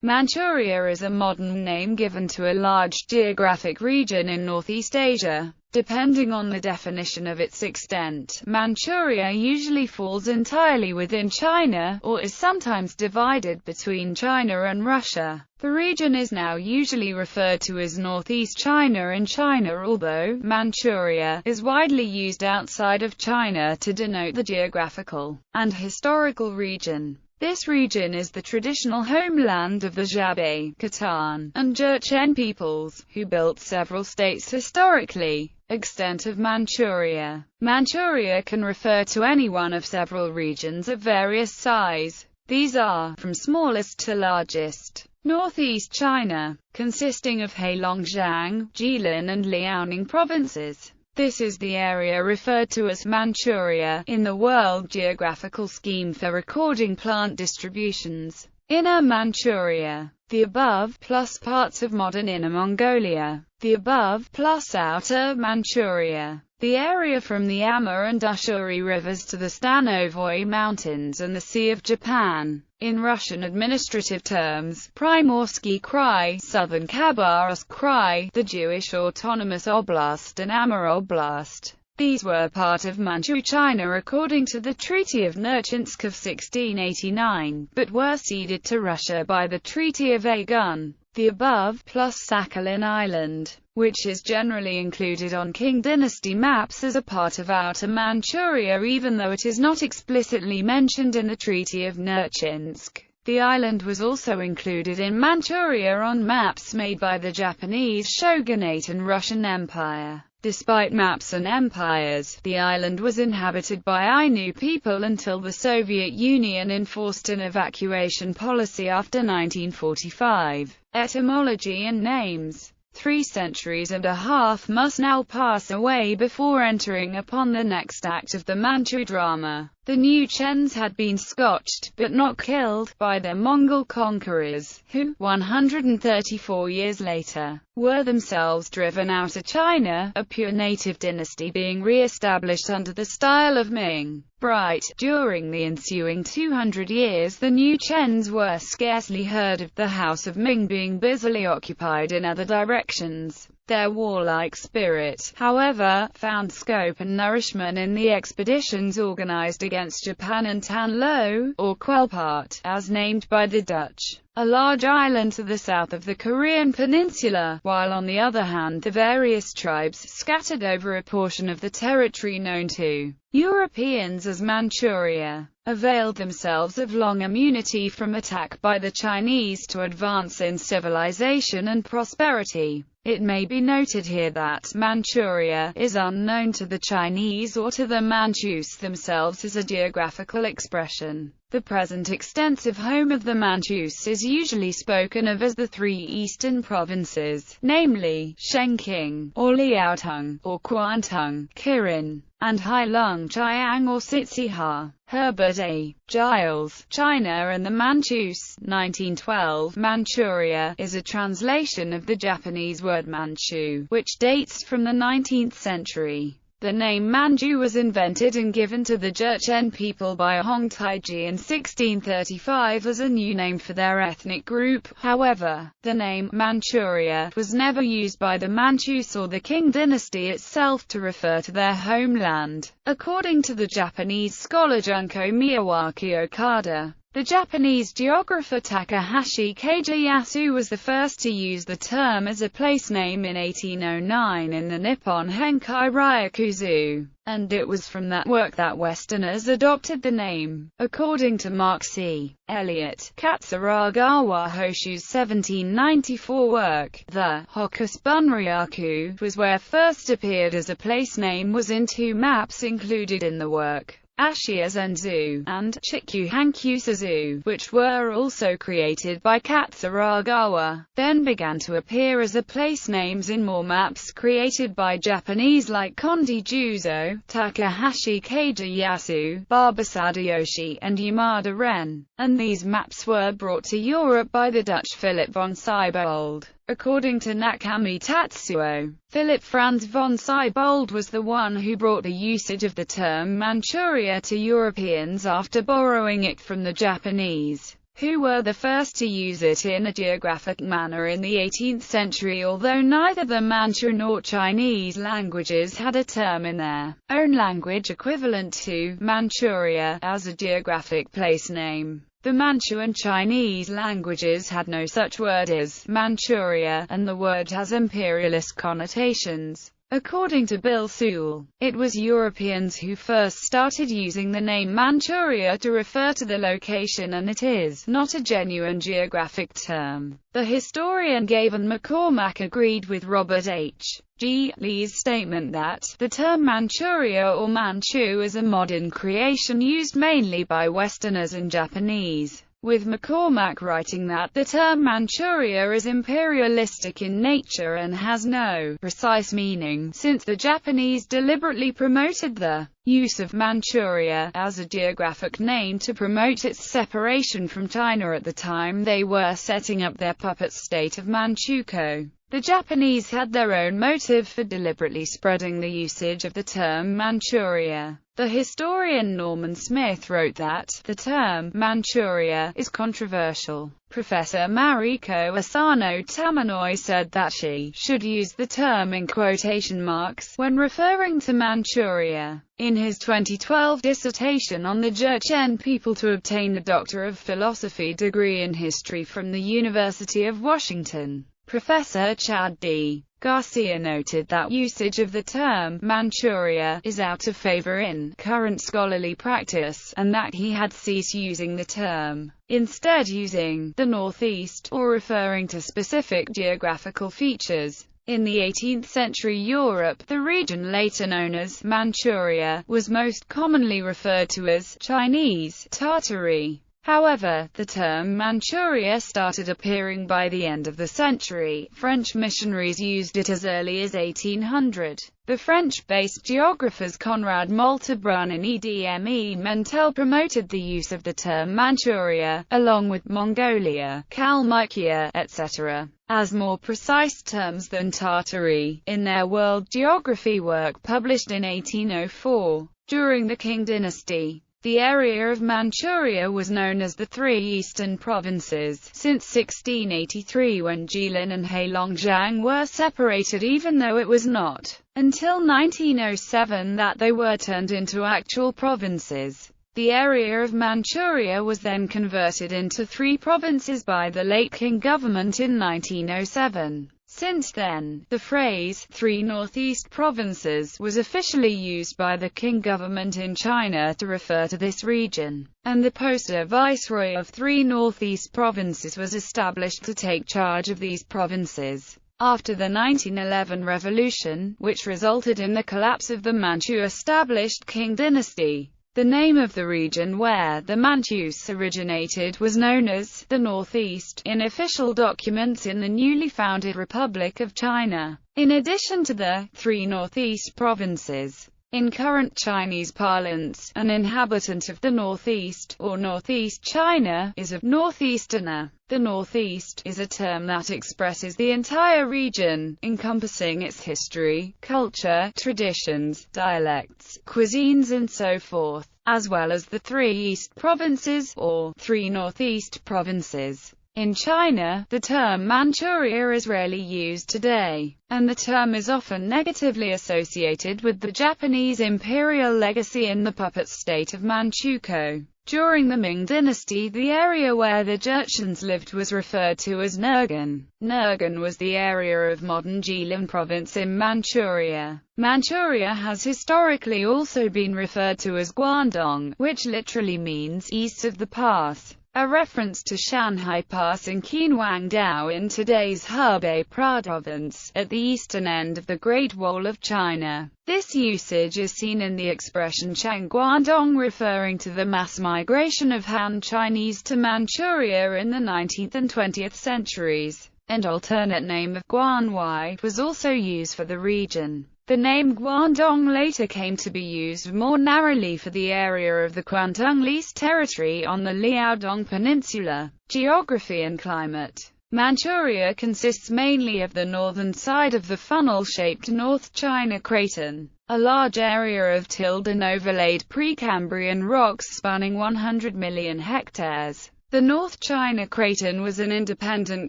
Manchuria is a modern name given to a large geographic region in Northeast Asia. Depending on the definition of its extent, Manchuria usually falls entirely within China, or is sometimes divided between China and Russia. The region is now usually referred to as Northeast China in China, although Manchuria is widely used outside of China to denote the geographical and historical region. This region is the traditional homeland of the Jabe, Khitan, and Jurchen peoples, who built several states historically. Extent of Manchuria. Manchuria can refer to any one of several regions of various size. These are, from smallest to largest. Northeast China, consisting of Heilongjiang, Jilin and Liaoning provinces. This is the area referred to as Manchuria in the World Geographical Scheme for recording plant distributions. Inner Manchuria. The above plus parts of modern Inner Mongolia. The above plus Outer Manchuria. The area from the Amur and Ushuri rivers to the Stanovoi Mountains and the Sea of Japan. In Russian administrative terms, Primorsky Krai, Southern Khabarovsk Krai, the Jewish Autonomous Oblast and Amur Oblast. These were part of Manchu China according to the Treaty of Nerchinsk of 1689, but were ceded to Russia by the Treaty of Agun. The above plus Sakhalin Island, which is generally included on Qing dynasty maps as a part of Outer Manchuria even though it is not explicitly mentioned in the Treaty of Nerchinsk. The island was also included in Manchuria on maps made by the Japanese shogunate and Russian Empire. Despite maps and empires, the island was inhabited by Ainu people until the Soviet Union enforced an evacuation policy after 1945. Etymology and names. 3 centuries and a half must now pass away before entering upon the next act of the Manchu drama. The New Chens had been scotched, but not killed, by their Mongol conquerors, who, 134 years later, were themselves driven out of China, a pure native dynasty being re-established under the style of Ming. Bright. During the ensuing 200 years the New Chens were scarcely heard of, the House of Ming being busily occupied in other directions. Their warlike spirit, however, found scope and nourishment in the expeditions organized against Japan and Tanlo, or Quelpart, as named by the Dutch, a large island to the south of the Korean peninsula, while on the other hand the various tribes scattered over a portion of the territory known to Europeans as Manchuria, availed themselves of long immunity from attack by the Chinese to advance in civilization and prosperity. It may be noted here that Manchuria is unknown to the Chinese or to the Manchus themselves as a geographical expression. The present extensive home of the Manchus is usually spoken of as the 3 eastern provinces, namely, Shenqing, or Liaotung, or Kwantung, Kirin, and Heilongjiang or Sitsiha. Herbert A. Giles, China and the Manchus, 1912. Manchuria is a translation of the Japanese word Manchu, which dates from the 19th century. The name Manchu was invented and given to the Jurchen people by Hong Taiji in 1635 as a new name for their ethnic group. However, the name Manchuria was never used by the Manchus or the Qing dynasty itself to refer to their homeland. According to the Japanese scholar Junko Miyawaki Okada, the Japanese geographer Takahashi Keijiyasu was the first to use the term as a place name in 1809 in the Nippon Henkai Ryakuzu, and it was from that work that Westerners adopted the name. According to Mark C. Elliott, Katsuragawa Hoshu's 1794 work, the Hokus Bunryaku was where first appeared as a place name was in 2 maps included in the work, Ashia Zenzu, and Chikuhankyusazu, which were also created by Katsuragawa, then began to appear as a place names in more maps created by Japanese like Kondi Juzo, Takahashi Keijiyasu, Baba Sadayoshi, and Yamada Ren, and these maps were brought to Europe by the Dutch Philip von Siebold. According to Nakami Tatsuo, Philip Franz von Siebold was the one who brought the usage of the term Manchuria to Europeans after borrowing it from the Japanese, who were the first to use it in a geographic manner in the 18th century, although neither the Manchu nor Chinese languages had a term in their own language equivalent to Manchuria as a geographic place name. The Manchu and Chinese languages had no such word as Manchuria, and the word has imperialist connotations. According to Bill Sewell, it was Europeans who first started using the name Manchuria to refer to the location, and it is not a genuine geographic term. The historian Gavin McCormack agreed with Robert H. G. Lee's statement that the term Manchuria or Manchu is a modern creation used mainly by Westerners and Japanese, with McCormack writing that the term Manchuria is imperialistic in nature and has no precise meaning, since the Japanese deliberately promoted the use of Manchuria as a geographic name to promote its separation from China at the time they were setting up their puppet state of Manchukuo. The Japanese had their own motive for deliberately spreading the usage of the term Manchuria. The historian Norman Smith wrote that the term Manchuria is controversial. Professor Mariko Asano Tamanoi said that she should use the term in quotation marks when referring to Manchuria. In his 2012 dissertation on the Jurchen people to obtain the Doctor of Philosophy degree in history from the University of Washington, Professor Chad D. Garcia noted that usage of the term Manchuria is out of favor in current scholarly practice, and that he had ceased using the term, instead using the Northeast, or referring to specific geographical features. In the 18th century Europe, the region later known as Manchuria was most commonly referred to as Chinese Tartary. However, the term Manchuria started appearing by the end of the century. French missionaries used it as early as 1800. The French-based geographers Conrad Maltebrun and Edme Mentel promoted the use of the term Manchuria, along with Mongolia, Kalmykia, etc., as more precise terms than Tartary, in their world geography work published in 1804. During the Qing dynasty, the area of Manchuria was known as the Three Eastern Provinces, since 1683 when Jilin and Heilongjiang were separated, even though it was not until 1907 that they were turned into actual provinces. The area of Manchuria was then converted into 3 provinces by the late Qing government in 1907. Since then, the phrase, 3 Northeast Provinces, was officially used by the Qing government in China to refer to this region, and the poster viceroy of 3 Northeast Provinces was established to take charge of these provinces. After the 1911 revolution, which resulted in the collapse of the Manchu-established Qing dynasty, the name of the region where the Manchus originated was known as the Northeast in official documents in the newly founded Republic of China. In addition to the 3 Northeast provinces, in current Chinese parlance, an inhabitant of the Northeast, or Northeast China, is a Northeasterner. The Northeast is a term that expresses the entire region, encompassing its history, culture, traditions, dialects, cuisines and so forth, as well as the 3 East provinces, or 3 Northeast provinces. In China, the term Manchuria is rarely used today, and the term is often negatively associated with the Japanese imperial legacy in the puppet state of Manchukuo. During the Ming dynasty, the area where the Jurchens lived was referred to as Nurgan. Nurgan was the area of modern Jilin province in Manchuria. Manchuria has historically also been referred to as Guangdong, which literally means east of the pass, a reference to Shanhai Pass in Qinhuangdao in today's Hebei province, at the eastern end of the Great Wall of China. This usage is seen in the expression Chang Guangdong, referring to the mass migration of Han Chinese to Manchuria in the 19th and 20th centuries. An alternate name of Guanwei was also used for the region. The name Guangdong later came to be used more narrowly for the area of the Kwantung Lease territory on the Liaodong Peninsula. Geography and climate. Manchuria consists mainly of the northern side of the funnel-shaped North China Craton, a large area of tilled and overlaid Precambrian rocks spanning 100 million hectares. The North China Craton was an independent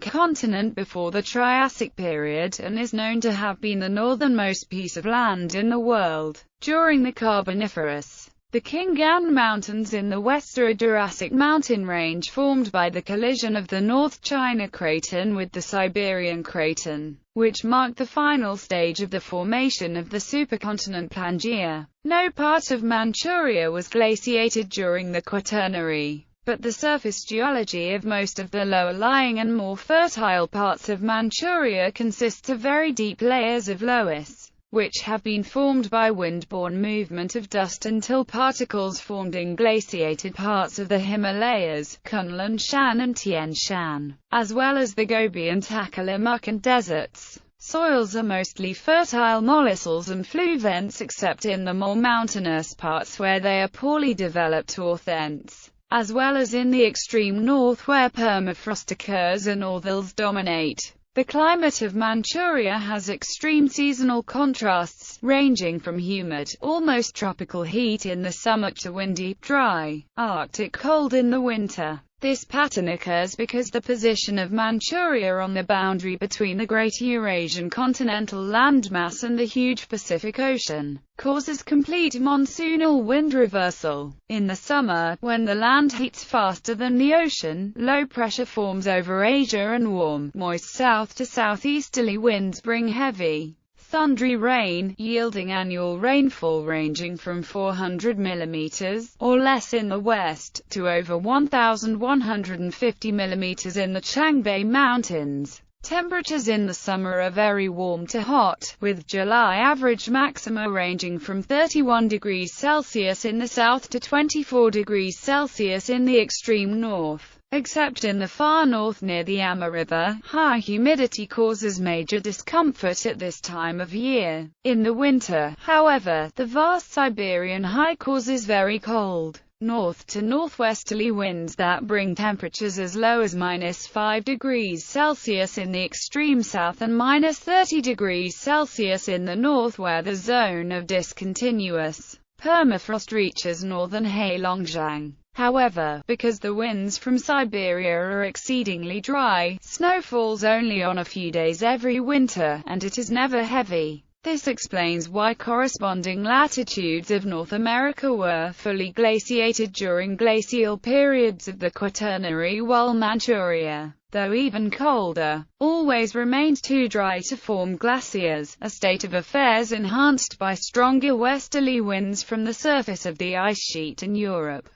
continent before the Triassic period, and is known to have been the northernmost piece of land in the world. During the Carboniferous, the Khingan Mountains in the west are a Jurassic mountain range formed by the collision of the North China Craton with the Siberian Craton, which marked the final stage of the formation of the supercontinent Pangaea. No part of Manchuria was glaciated during the Quaternary, but the surface geology of most of the lower-lying and more fertile parts of Manchuria consists of very deep layers of loess, which have been formed by wind-borne movement of dust until particles formed in glaciated parts of the Himalayas, Kunlun Shan and Tian Shan, as well as the Gobi and Taklamakan deserts. Soils are mostly fertile molluscs and fluvents except in the more mountainous parts where they are poorly developed orthents, as well as in the extreme north where permafrost occurs and orthils dominate. The climate of Manchuria has extreme seasonal contrasts, ranging from humid, almost tropical heat in the summer to windy, dry, Arctic cold in the winter. This pattern occurs because the position of Manchuria on the boundary between the Great Eurasian continental landmass and the huge Pacific Ocean causes complete monsoonal wind reversal. In the summer, when the land heats faster than the ocean, low pressure forms over Asia and warm, moist south to southeasterly winds bring heavy, thundery rain, yielding annual rainfall ranging from 400 mm or less in the west, to over 1,150 mm in the Changbei Mountains. Temperatures in the summer are very warm to hot, with July average maxima ranging from 31 degrees Celsius in the south to 24 degrees Celsius in the extreme north. Except in the far north near the Amma River, high humidity causes major discomfort at this time of year. In the winter, however, the vast Siberian high causes very cold, north to northwesterly winds that bring temperatures as low as -5 degrees Celsius in the extreme south and -30 degrees Celsius in the north where the zone of discontinuous permafrost reaches northern Heilongjiang. However, because the winds from Siberia are exceedingly dry, snow falls only on a few days every winter, and it is never heavy. This explains why corresponding latitudes of North America were fully glaciated during glacial periods of the Quaternary, while Manchuria, though even colder, always remained too dry to form glaciers, a state of affairs enhanced by stronger westerly winds from the surface of the ice sheet in Europe.